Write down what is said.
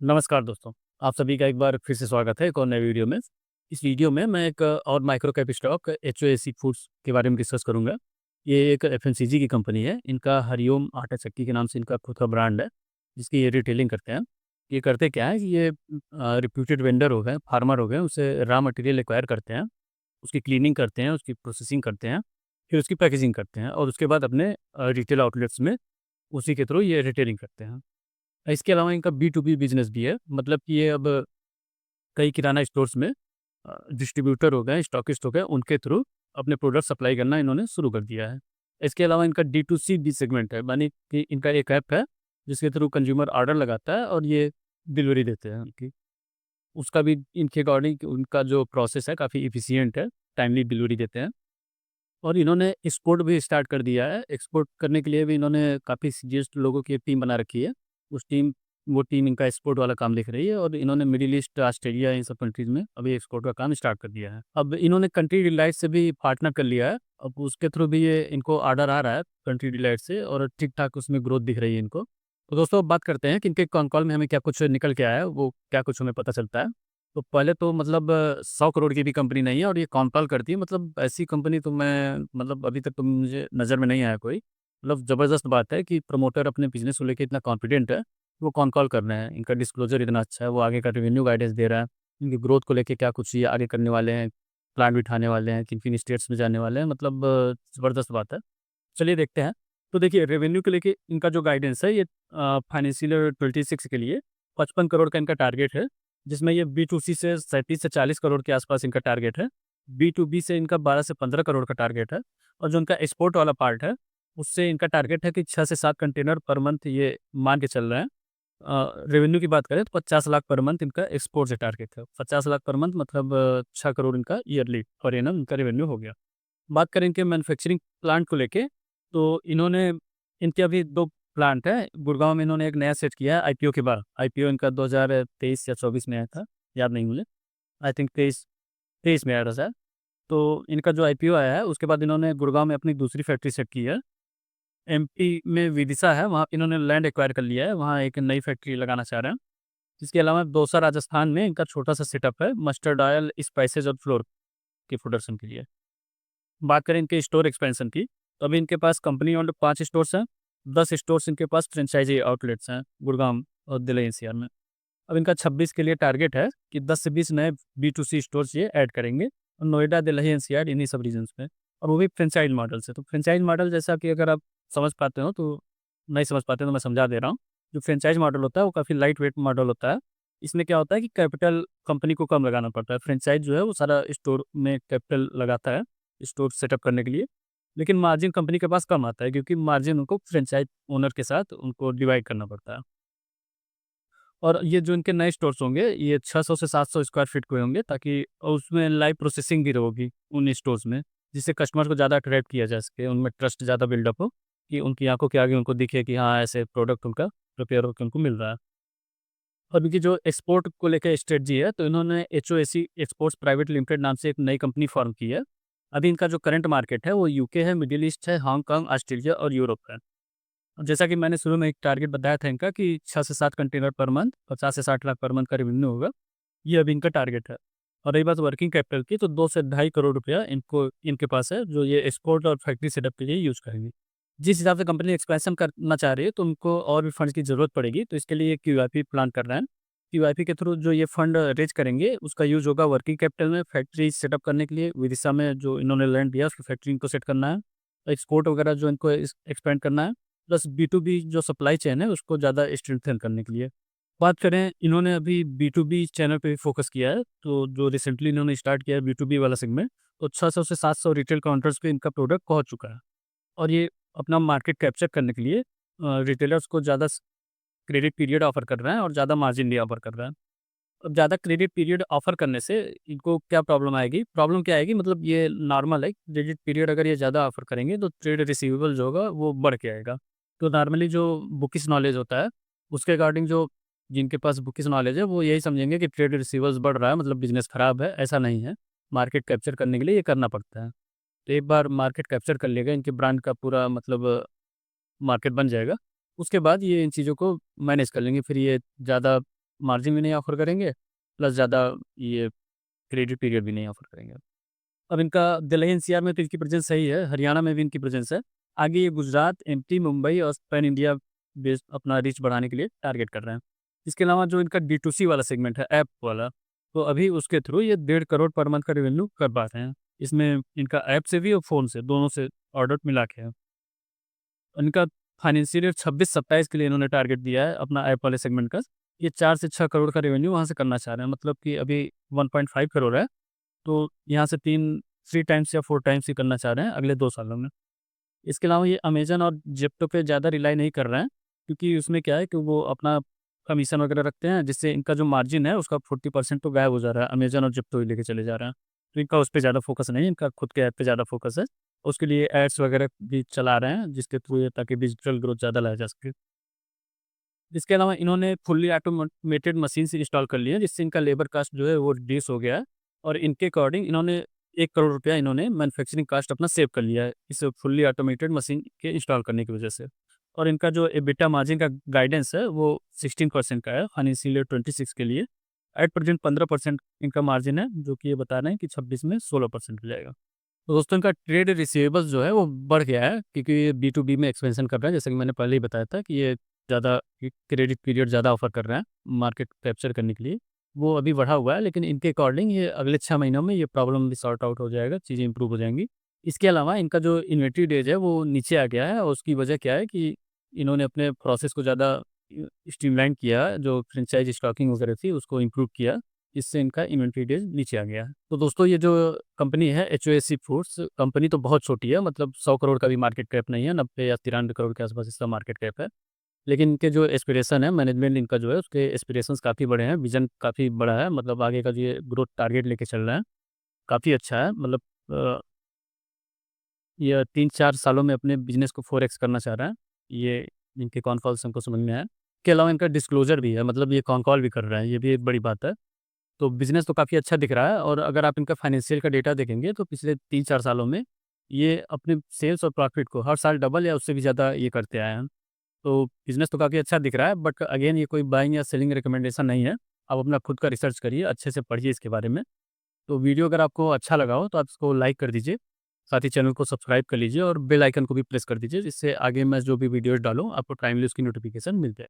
नमस्कार दोस्तों, आप सभी का एक बार फिर से स्वागत है एक और नए वीडियो में। इस वीडियो में मैं एक और माइक्रो कैप स्टॉक एचओएसी फूड्स के बारे में डिस्कस करूँगा। ये एक एफएमसीजी की कंपनी है, इनका हरिओम आटा चक्की के नाम से इनका खुद का ब्रांड है, जिसकी ये रिटेलिंग करते हैं। ये करते क्या है कि ये रिप्यूटेड वेंडर हो गए, फार्मर हो गए, उसे रॉ मटेरियल एक्वायर करते हैं, उसकी क्लीनिंग करते हैं, उसकी प्रोसेसिंग करते हैं, फिर उसकी पैकेजिंग करते हैं और उसके बाद अपने रिटेल आउटलेट्स में उसी के थ्रू ये रिटेलिंग करते हैं। इसके अलावा इनका बी टू बी बिज़नेस भी है, मतलब कि ये अब कई किराना स्टोर्स में डिस्ट्रीब्यूटर हो गए, स्टॉकिस्ट हो गए, उनके थ्रू अपने प्रोडक्ट सप्लाई करना इन्होंने शुरू कर दिया है। इसके अलावा इनका डी टू सी भी सेगमेंट है, मानी कि इनका एक ऐप है, जिसके थ्रू कंज्यूमर ऑर्डर लगाता है और ये डिलीवरी देते हैं उनकी। उसका भी इनके अकॉर्डिंग उनका जो प्रोसेस है काफ़ी एफिशिएंट है, टाइमली डिलीवरी देते हैं। और इन्होंने एक्सपोर्ट भी स्टार्ट कर दिया है। एक्सपोर्ट करने के लिए भी इन्होंने काफ़ी सीनियर्स लोगों की एक टीम बना रखी है। वो टीम इनका एक्सपोर्ट वाला काम देख रही है और इन्होंने मिडल ईस्ट, ऑस्ट्रेलिया इन सब कंट्रीज़ में अभी एक्सपोर्ट का काम स्टार्ट कर दिया है। अब इन्होंने कंट्री डिलाइट से भी पार्टनर कर लिया है। अब उसके थ्रू भी ये इनको ऑर्डर आ रहा है कंट्री डिलाइट से और ठीक-ठाक उसमें ग्रोथ दिख रही है इनको। तो दोस्तों अब बात करते हैं कि इनके कॉन कॉल में हमें क्या कुछ निकल के आया है, वो क्या कुछ हमें पता चलता है। तो पहले तो मतलब 100 करोड़ की भी कंपनी नहीं है और ये कॉन-कॉल करती है, मतलब ऐसी कंपनी तो मैं मतलब अभी तक तो मुझे नज़र में नहीं आया कोई। मतलब ज़बरदस्त बात है कि प्रमोटर अपने बिज़नेस को लेके इतना कॉन्फिडेंट है, वो कॉन-कॉल कर रहे हैं। इनका डिस्क्लोज़र इतना अच्छा है, वो आगे का रेवेन्यू गाइडेंस दे रहा है। इनकी ग्रोथ को लेके क्या कुछ ये आगे करने वाले हैं, प्लांट बिठाने वाले हैं, किन-किन स्टेट्स में जाने वाले हैं, मतलब ज़बरदस्त बात है। चलिए देखते हैं। तो देखिए रेवेन्यू को लेके इनका जो गाइडेंस है ये फाइनेंशियल ईयर 26 के लिए 55 करोड़ का इनका टारगेट है, जिसमें ये बी2सी से 37 से 40 करोड़ के आसपास इनका टारगेट है। बी2बी से इनका 12 से 15 करोड़ का टारगेट है और जो इनका एक्सपोर्ट वाला पार्ट है, उससे इनका टारगेट है कि 6 से 7 कंटेनर पर मंथ ये मान के चल रहे हैं। रेवेन्यू की बात करें तो 50 लाख पर मंथ इनका एक्सपोर्ट से टारगेट है। 50 लाख पर मंथ मतलब 6 करोड़ इनका ईयरली पर एनम इनका रेवेन्यू हो गया। बात करें इनके मैन्युफैक्चरिंग प्लांट को लेके, तो इन्होंने इनके अभी 2 प्लांट हैं। गुड़गाँव में इन्होंने एक नया सेट किया है आईपीओ के बाद। आईपीओ इनका 2023 या 24 में आया था, याद नहीं मुझे। आई थिंक 23 में आया था शायद। तो इनका जो आईपीओ आया है, उसके बाद इन्होंने गुड़गाँव में अपनी दूसरी फैक्ट्री सेट की है। एमपी में विदिशा है, वहाँ पे इन्होंने लैंड एक्वायर कर लिया है, वहाँ एक नई फैक्ट्री लगाना चाह रहे हैं। इसके अलावा दौसा राजस्थान में इनका छोटा-सा सेटअप है, मस्टर्ड ऑयल, स्पाइसेस और फ्लोर की प्रोडक्शन के लिए। बात करें इनके स्टोर एक्सपेंशन की, तो अभी इनके पास कंपनी ओन्ड 5 स्टोर्स हैं, 10 स्टोर्स इनके पास फ्रेंचाइज़ी आउटलेट्स हैं, गुड़गाँव और दिल्ली एनसीआर में। अब इनका 26 के लिए टारगेट है कि 10 से 20 नए बी2सी स्टोर्स ये ऐड करेंगे और नोएडा, दिल्ली एनसीआर इन्हीं सब रीजन्स में, और वो भी फ्रेंचाइज़ मॉडल से। तो फ्रेंचाइज़ मॉडल जैसा कि अगर आप समझ पाते हो तो नहीं समझ पाते तो मैं समझा दे रहा हूँ। जो फ्रेंचाइज़ मॉडल होता है वो काफ़ी लाइट वेट मॉडल होता है। इसमें क्या होता है कि कैपिटल कंपनी को कम लगाना पड़ता है। फ्रेंचाइज़ जो है वो सारा स्टोर में कैपिटल लगाता है, स्टोर सेटअप करने के लिए। लेकिन मार्जिन कंपनी के पास कम आता है क्योंकि मार्जिन उनको फ्रेंचाइज़ ओनर के साथ उनको डिवाइड करना पड़ता है। और ये जो इनके नए स्टोर्स होंगे, ये 600 से 700 स्क्वायर फीट के होंगे, ताकि उसमें लाइव प्रोसेसिंग भी होगी उन स्टोर्स में, जिससे कस्टमर को ज़्यादा अट्रैक्ट किया जा सके, उनमें ट्रस्ट ज़्यादा बिल्डअप हो, कि उनकी आँखों के आगे उनको दिखे कि हाँ, ऐसे प्रोडक्ट उनका प्रिपेयर होके उनको मिल रहा है। और इनकी जो एक्सपोर्ट को लेके स्ट्रेटजी है, तो इन्होंने एचओएसी एक्सपोर्ट्स प्राइवेट लिमिटेड नाम से एक नई कंपनी फॉर्म की है। अभी इनका जो करंट मार्केट है, वो यूके है, मिडल ईस्ट है, हांगकांग, ऑस्ट्रेलिया और यूरोप है। और जैसा कि मैंने शुरू में एक टारगेट बताया था इनका कि 6 से 7 कंटेनर पर मंथ, 50 से 60 लाख पर मंथ का रेवेन्यू होगा, ये अभी इनका टारगेट है। और रही बात वर्किंग कैपिटल की, तो 2 से ढाई करोड़ रुपया इनको इनके पास है, जो ये एक्सपोर्ट और फैक्ट्री सेटअप के लिए यूज़ करेंगे। जिस हिसाब से कंपनी एक्सपेंशन करना चाह रही है, तो उनको और भी फंड्स की ज़रूरत पड़ेगी, तो इसके लिए ये क्यूआईपी प्लान कर रहे हैं। क्यूआईपी के थ्रू जो ये फंड रेज़ करेंगे, उसका यूज़ होगा वर्किंग कैपिटल में, फैक्ट्री सेटअप करने के लिए, विदिशा में जो इन्होंने लैंड लिया, उसकी फैक्ट्री इनको सेट करना है, एक्सपोर्ट वगैरह जो इनको एक्सपेंड करना है, प्लस बी2बी जो सप्लाई चेन है, उसको ज़्यादा स्ट्रेंथन करने के लिए। बात करें, इन्होंने अभी बी2बी चैनल पे भी फ़ोकस किया है, तो जो रिसेंटली इन्होंने स्टार्ट किया है बी2बी वाला सेगमेंट, तो 600 से 700 रिटेल काउंटर्स पे इनका प्रोडक्ट पहुँच चुका है। और ये अपना मार्केट कैप्चर करने के लिए रिटेलर्स को ज़्यादा क्रेडिट पीरियड ऑफ़र कर रहे हैं और ज़्यादा मार्जिन भी ऑफ़र कर रहे हैं। अब ज़्यादा क्रेडिट पीरियड ऑफ़र करने से इनको क्या प्रॉब्लम आएगी? प्रॉब्लम क्या आएगी, मतलब ये नॉर्मल है, क्रेडिट पीरियड अगर ये ज़्यादा ऑफ़र करेंगे तो ट्रेड रिसीवेबल जो होगा वो बढ़ के आएगा। तो नॉर्मली जो बुकिश नॉलेज होता है, उसके अकॉर्डिंग जो जिनके पास बुकिश नॉलेज है, वो यही समझेंगे कि ट्रेड रिसीवेबल्स बढ़ रहा है मतलब बिज़नेस खराब है, ऐसा नहीं है। मार्केट कैप्चर करने के लिए ये करना पड़ता है। तो एक बार मार्केट कैप्चर कर लेगा, इनके ब्रांड का पूरा मतलब मार्केट बन जाएगा, उसके बाद ये इन चीज़ों को मैनेज कर लेंगे, फिर ये ज़्यादा मार्जिन भी नहीं ऑफ़र करेंगे, प्लस ज़्यादा ये क्रेडिट पीरियड भी नहीं ऑफ़र करेंगे। अब इनका दिल्ली एनसीआर में तो इनकी प्रेज़ेंस सही है, हरियाणा में भी इनकी प्रेज़ेंस है। आगे ये गुजरात, एमपी, मुंबई और पैन इंडिया बेस्ड अपना रीच बढ़ाने के लिए टारगेट कर रहे हैं। इसके अलावा जो इनका डी2सी वाला सेगमेंट है, ऐप वाला, तो अभी उसके थ्रू ये 1.5 करोड़ पर मंथ का रेवेन्यू कर पा रहे हैं। इसमें इनका ऐप से भी और फ़ोन से, दोनों से ऑर्डर मिला के है। इनका फाइनेंशियल ईयर 26-27 के लिए इन्होंने टारगेट दिया है अपना ऐप वाले सेगमेंट का। ये 4 से 6 करोड़ का रेवेन्यू वहाँ से करना चाह रहे हैं। मतलब कि अभी 1.5 करोड़ है, तो यहाँ से 3 टाइम्स या 4 टाइम्स ही करना चाह रहे हैं अगले 2 सालों में। इसके अलावा ये अमेज़न और ज़ेप्टो पे ज़्यादा रिलाई नहीं कर रहे हैं, क्योंकि उसमें क्या है कि वो अपना कमीशन वगैरह रखते हैं, जिससे इनका जो मार्जिन है उसका 40% तो गायब हो जा रहा है, अमेज़न और ज़ेप्टो ही लेके चले जा रहे हैं। तो इनका उस पे ज़्यादा फ़ोकस नहीं है, इनका खुद के ऐप पे ज़्यादा फ़ोकस है। उसके लिए एड्स वगैरह भी चला रहे हैं, जिसके थ्रू ये ताकि डिजिटल ग्रोथ ज़्यादा लाया जा सके। इसके अलावा इन्होंने फुल्ली ऑटोमेटेड मशीन्स इंस्टॉल कर ली हैं, जिससे इनका लेबर कॉस्ट जो है वो रिड्यूस हो गया है और इनके अकॉर्डिंग इन्होंने 1 करोड़ रुपया इन्होंने मैन्युफैक्चरिंग कॉस्ट अपना सेव कर लिया है, इस फुल्ली ऑटोमेटेड मशीन के इंस्टॉल करने की वजह से। और इनका जो एबिटा मार्जिन का गाइडेंस है वो 16% का है फाइनेंशियल ईयर 26 के लिए। एट प्रेज़ेंट 15% इनका मार्जिन है, जो कि ये बता रहे हैं कि 26 में 16% हो जाएगा। तो दोस्तों इनका ट्रेड रिसीवेबल्स जो है वो बढ़ गया है, क्योंकि ये बी टू बी में एक्सपेंशन कर रहे हैं, जैसे कि मैंने पहले ही बताया था कि ये ज़्यादा क्रेडिट पीरियड ज़्यादा ऑफर कर रहे हैं मार्केट कैप्चर करने के लिए। वो अभी बढ़ा हुआ है, लेकिन इनके अकॉर्डिंग ये अगले 6 महीनों में ये प्रॉब्लम भी सॉर्ट आउट हो जाएगा, चीज़ें इंप्रूव हो जाएंगी। इसके अलावा इनका जो इन्वेंट्री डेज है वो नीचे आ गया है, और उसकी वजह क्या है कि इन्होंने अपने प्रोसेस को ज़्यादा स्ट्रीमलाइन किया, जो फ्रेंचाइज स्टॉकिंग वगैरह थी उसको इम्प्रूव किया, इससे इनका इन्वेंट्री डेज नीचे आ गया है। तो दोस्तों ये जो कंपनी है एचओएसी फूड्स, कंपनी तो बहुत छोटी है, मतलब 100 करोड़ का भी मार्केट कैप नहीं है, 90 या 93 करोड़ के आसपास इसका मार्केट कैप है। लेकिन इनके जो एस्पिरेशन है, मैनेजमेंट इनका जो है उसके एस्पिरेशंस काफ़ी बड़े हैं, विज़न काफ़ी बड़ा है, मतलब आगे का जो ये ग्रोथ टारगेट लेके चल रहे हैं, काफ़ी अच्छा है। मतलब अ, ये 3-4 सालों में अपने बिज़नेस को 4x करना चाह रहे हैं। ये इनके कॉन कॉल्स हमको समझ में आया। इसके अलावा इनका डिस्क्लोज़र भी है, मतलब ये कॉन कॉल भी कर रहे हैं, ये भी एक बड़ी बात है। तो बिज़नेस तो काफ़ी अच्छा दिख रहा है, और अगर आप इनका फाइनेंशियल का डेटा देखेंगे तो पिछले 3-4 सालों में ये अपने सेल्स और प्रॉफ़िट को हर साल डबल या उससे भी ज़्यादा ये करते आए हैं। तो बिज़नेस तो काफ़ी अच्छा दिख रहा है, बट अगेन ये कोई बाइंग या सेलिंग रिकमेंडेशन नहीं है। आप अपना खुद का रिसर्च करिए, अच्छे से पढ़िए इसके बारे में। तो वीडियो अगर आपको अच्छा लगा हो तो आप इसको लाइक कर दीजिए, साथ ही चैनल को सब्सक्राइब कर लीजिए और बेल आइकन को भी प्रेस कर दीजिए, जिससे आगे मैं जो भी वीडियोज़ डालूँ आपको टाइमली उसकी नोटिफ़िकेशन मिल जाए।